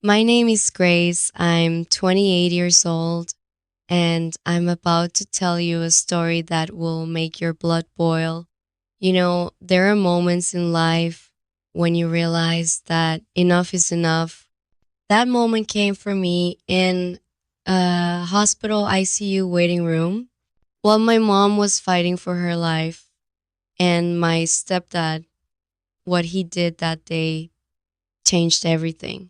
My name is Grace. I'm 28 years old, and I'm about to tell you a story that will make your blood boil. There are moments in life when you realize that enough is enough. That moment came for me in a hospital ICU waiting room while my mom was fighting for her life, and my stepdad, what he did that day changed everything.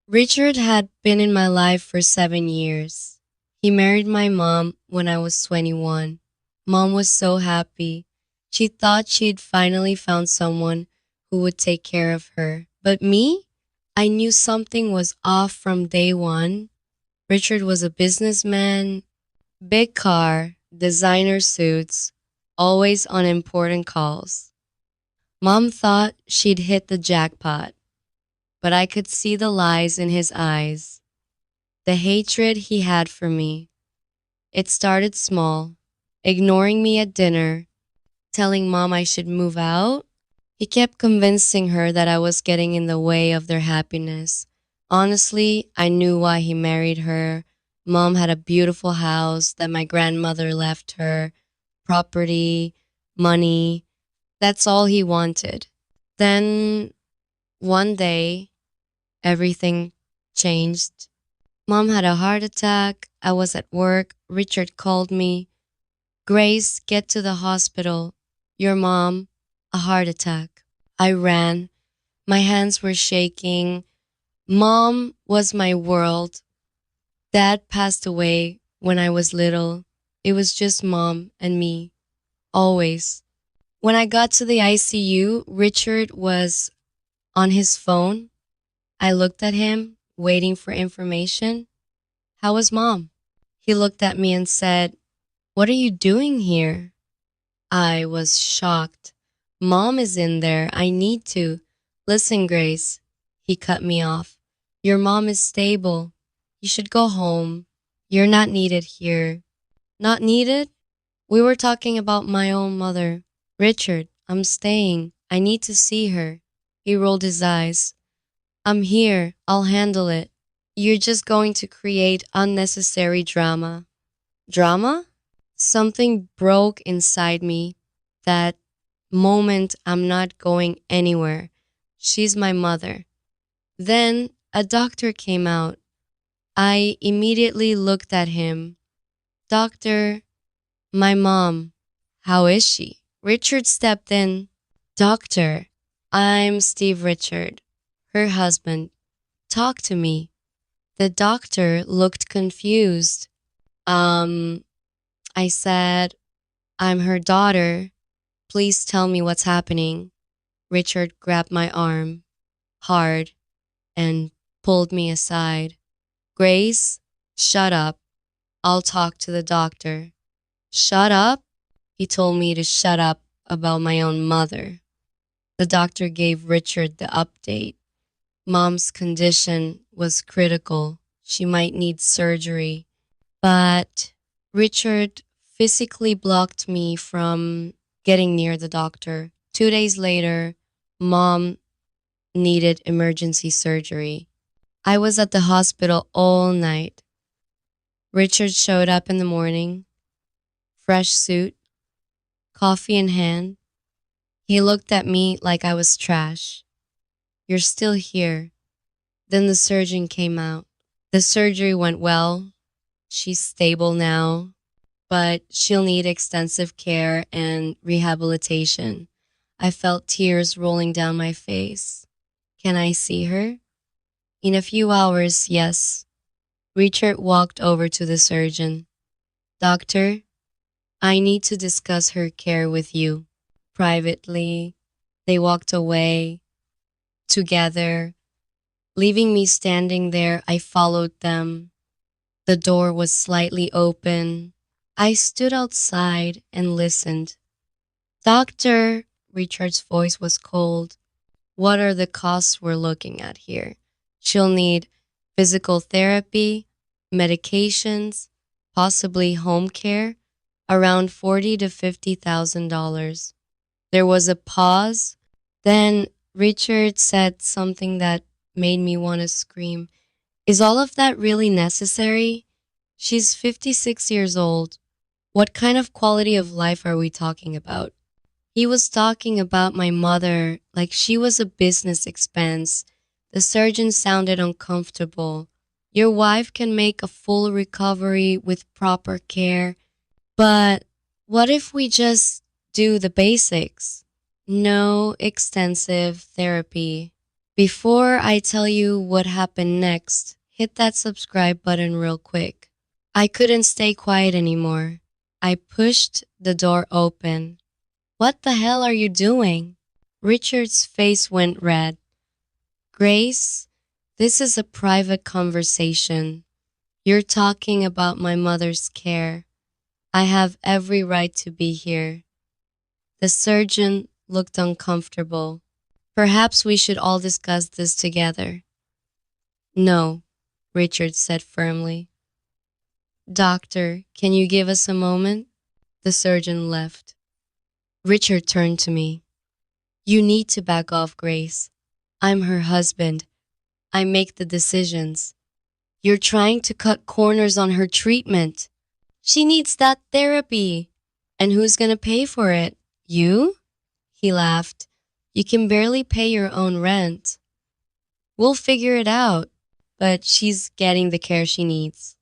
Richard had been in my life for 7 years. He married my mom when I was 21. Mom was so happy. She thought she'd finally found someone who would take care of her. But me? I knew something was off from day one. Richard was a businessman, big car, designer suits, always on important calls. Mom thought she'd hit the jackpot, but I could see the lies in his eyes, the hatred he had for me. It started small, ignoring me at dinner, telling mom I should move out. He kept convincing her that I was getting in the way of their happiness. Honestly, I knew why he married her. Mom had a beautiful house that my grandmother left her, property, money. That's all he wanted. Then one day, everything changed. Mom had a heart attack. I was at work. Richard called me. Grace, get to the hospital. Your mom, a heart attack. I ran. My hands were shaking. Mom was my world. Dad passed away when I was little. It was just mom and me, always. When I got to the ICU, Richard was on his phone. I looked at him, waiting for information. How was mom? He looked at me and said, "What are you doing here?" I was shocked. Mom is in there. I need to. Listen, Grace. He cut me off. Your mom is stable. You should go home. You're not needed here. Not needed? We were talking about my own mother. Richard, I'm staying. I need to see her. He rolled his eyes. I'm here. I'll handle it. You're just going to create unnecessary drama. Drama? Something broke inside me. That moment, I'm not going anywhere. She's my mother. Then a doctor came out. I immediately looked at him. Doctor, my mom, how is she? Richard stepped in. Doctor, I'm Steve Richard, her husband. Talk to me. The doctor looked confused. Um, I said, I'm her daughter. Please tell me what's happening. Richard grabbed my arm hard and pulled me aside. Grace, shut up. I'll talk to the doctor. Shut up? He told me to shut up about my own mother. The doctor gave Richard the update. Mom's condition was critical. She might need surgery. But Richard physically blocked me from getting near the doctor. 2 days later, mom needed emergency surgery. I was at the hospital all night. Richard showed up in the morning, fresh suit, coffee in hand. He looked at me like I was trash. You're still here. Then the surgeon came out. The surgery went well. She's stable now, but she'll need extensive care and rehabilitation. I felt tears rolling down my face. Can I see her? In a few hours, yes. Richard walked over to the surgeon. Doctor, I need to discuss her care with you. Privately, they walked away together. Leaving me standing there, I followed them. The door was slightly open. I stood outside and listened. Doctor, Richard's voice was cold. What are the costs we're looking at here? She'll need physical therapy, medications, possibly home care, around $40 to $50,000. There was a pause. Then Richard said something that made me want to scream. Is all of that really necessary? She's 56 years old. What kind of quality of life are we talking about? He was talking about my mother like she was a business expense. The surgeon sounded uncomfortable. Your wife can make a full recovery with proper care, but what if we just do the basics? No extensive therapy. Before I tell you what happened next, hit that subscribe button real quick. I couldn't stay quiet anymore. I pushed the door open. What the hell are you doing? Richard's face went red. Grace, this is a private conversation. You're talking about my mother's care. I have every right to be here. The surgeon looked uncomfortable. Perhaps we should all discuss this together. No, Richard said firmly. Doctor, can you give us a moment? The surgeon left. Richard turned to me. You need to back off, Grace. I'm her husband. I make the decisions. You're trying to cut corners on her treatment. She needs that therapy. And who's gonna pay for it? You? He laughed. You can barely pay your own rent. We'll figure it out. But she's getting the care she needs.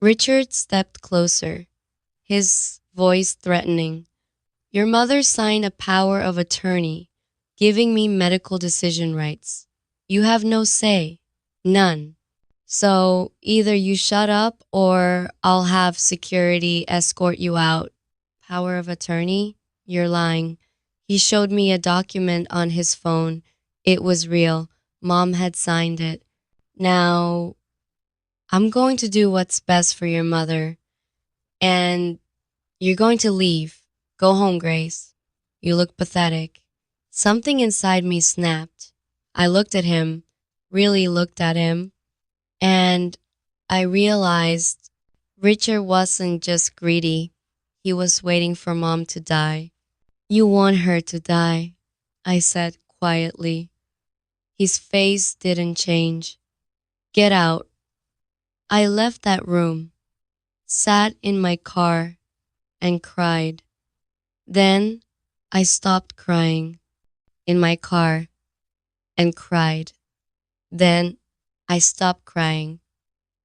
Richard stepped closer, his voice threatening. Your mother signed a power of attorney, giving me medical decision rights. You have no say. None. So either you shut up or I'll have security escort you out. Power of attorney? You're lying. He showed me a document on his phone. It was real. Mom had signed it. Now, I'm going to do what's best for your mother. And you're going to leave. Go home, Grace. You look pathetic. Something inside me snapped. I looked at him, really looked at him, and I realized Richard wasn't just greedy. He was waiting for Mom to die. You want her to die, I said quietly. His face didn't change. Get out. I left that room, sat in my car, and cried. Then I stopped crying in my car and cried. Then I stopped crying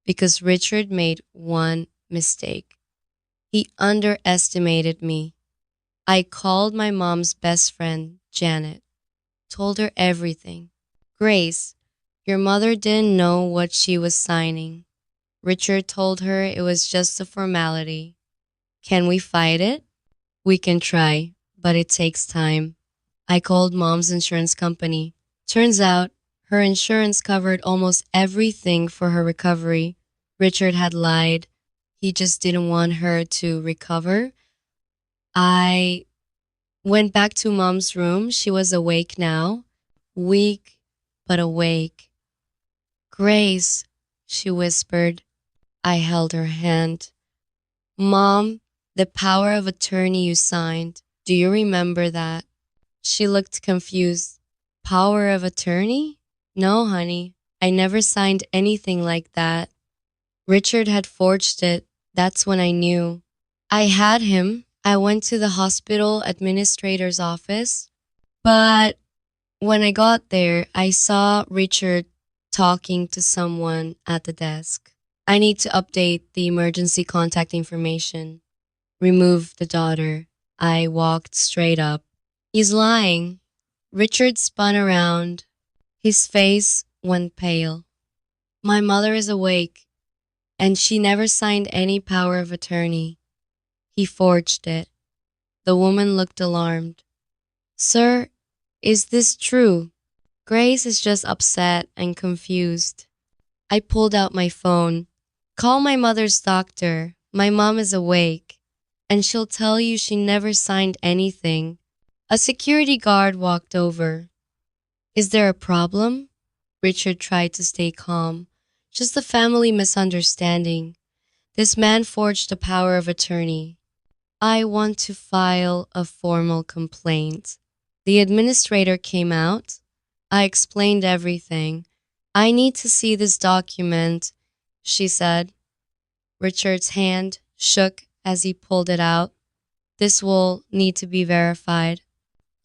because Richard made one mistake. He underestimated me. I called my mom's best friend, Janet, told her everything. Grace, your mother didn't know what she was signing. Richard told her it was just a formality. Can we fight it? We can try, but it takes time. I called Mom's insurance company. Turns out her insurance covered almost everything for her recovery. Richard had lied. He just didn't want her to recover. I went back to Mom's room. She was awake now, weak but awake. Grace, she whispered. I held her hand. Mom, the power of attorney you signed. Do you remember that? She looked confused. Power of attorney? No, honey. I never signed anything like that. Richard had forged it. That's when I knew. I had him. I went to the hospital administrator's office. But when I got there, I saw Richard talking to someone at the desk. I need to update the emergency contact information. Remove the daughter. I walked straight up. He's lying. Richard spun around. His face went pale. My mother is awake, and she never signed any power of attorney. He forged it. The woman looked alarmed. Sir, is this true? Grace is just upset and confused. I pulled out my phone. Call my mother's doctor. My mom is awake, and she'll tell you she never signed anything. A security guard walked over. Is there a problem? Richard tried to stay calm. Just a family misunderstanding. This man forged a power of attorney. I want to file a formal complaint. The administrator came out. I explained everything. I need to see this document, she said. Richard's hand shook as he pulled it out. This will need to be verified.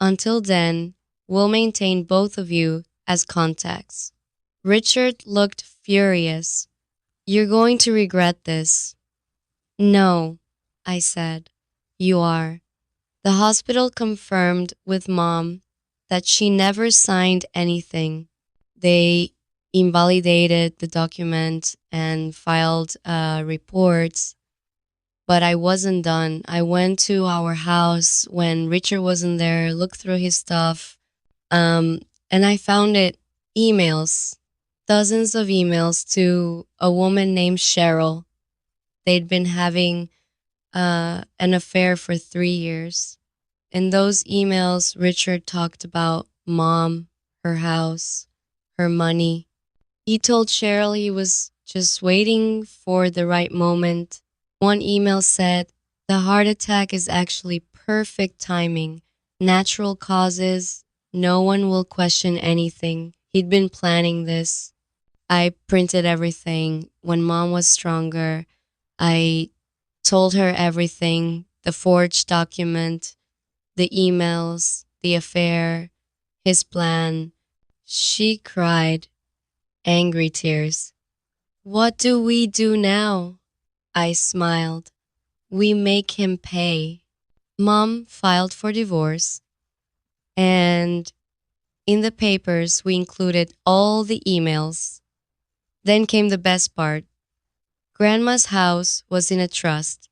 Until then, we'll maintain both of you as contacts. Richard looked furious. You're going to regret this. No, I said. You are. The hospital confirmed with Mom that she never signed anything. They invalidated the document and filed reports, but I wasn't done. I went to our house when Richard wasn't there, looked through his stuff, um, and I found it emails, dozens of emails to a woman named Cheryl. They'd been having an affair for 3 years. In those emails, Richard talked about Mom, her house, her money. He told Cheryl he was just waiting for the right moment. One email said, the heart attack is actually perfect timing, natural causes, no one will question anything. He'd been planning this. I printed everything. When Mom was stronger, I told her everything, the forged document, the emails, the affair, his plan. She cried, angry tears. What do we do now? I smiled. We make him pay. Mom filed for divorce, and in the papers, we included all the emails. Then came the best part. Grandma's house was in a trust.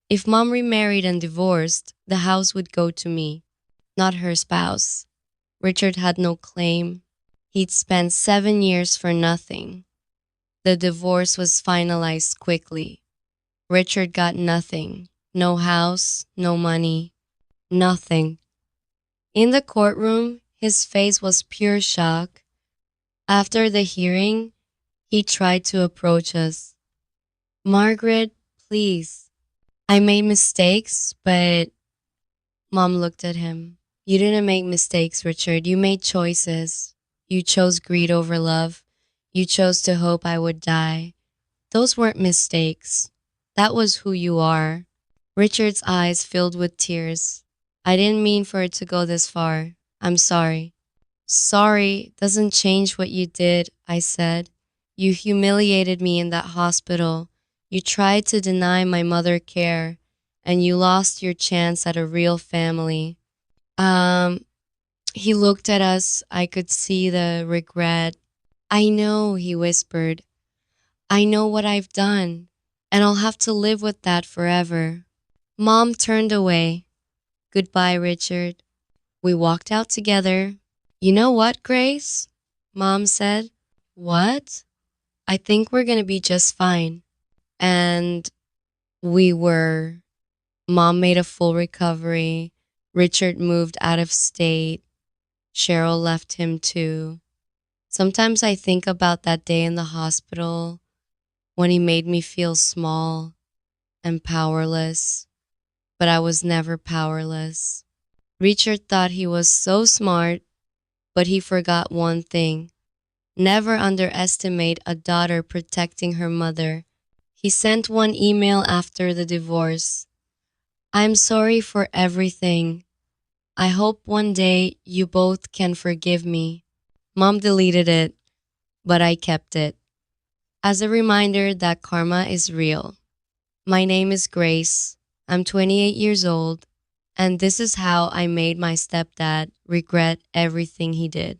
If Mom remarried and divorced, the house would go to me, not her spouse. Richard had no claim. He'd spent 7 years for nothing. The divorce was finalized quickly. Richard got nothing. No house, no money, nothing. In the courtroom, his face was pure shock. After the hearing, he tried to approach us. Margaret, please. I made mistakes, but Mom looked at him. You didn't make mistakes, Richard. You made choices. You chose greed over love. You chose to hope I would die. Those weren't mistakes. That was who you are. Richard's eyes filled with tears. I didn't mean for it to go this far. I'm sorry. Sorry doesn't change what you did, I said. You humiliated me in that hospital. You tried to deny my mother care, and you lost your chance at a real family. Um, he looked at us. I could see the regret. I know, he whispered. I know what I've done, and I'll have to live with that forever. Mom turned away. Goodbye, Richard. We walked out together. You know what, Grace? Mom said. What? I think we're going to be just fine. And we were. Mom made a full recovery. Richard moved out of state. Cheryl left him too. Sometimes I think about that day in the hospital when he made me feel small and powerless, but I was never powerless. Richard thought he was so smart, but he forgot one thing. Never underestimate a daughter protecting her mother. He sent one email after the divorce. I'm sorry for everything. I hope one day you both can forgive me. Mom deleted it, but I kept it as a reminder that karma is real. My name is Grace. I'm 28 years old, and this is how I made my stepdad regret everything he did.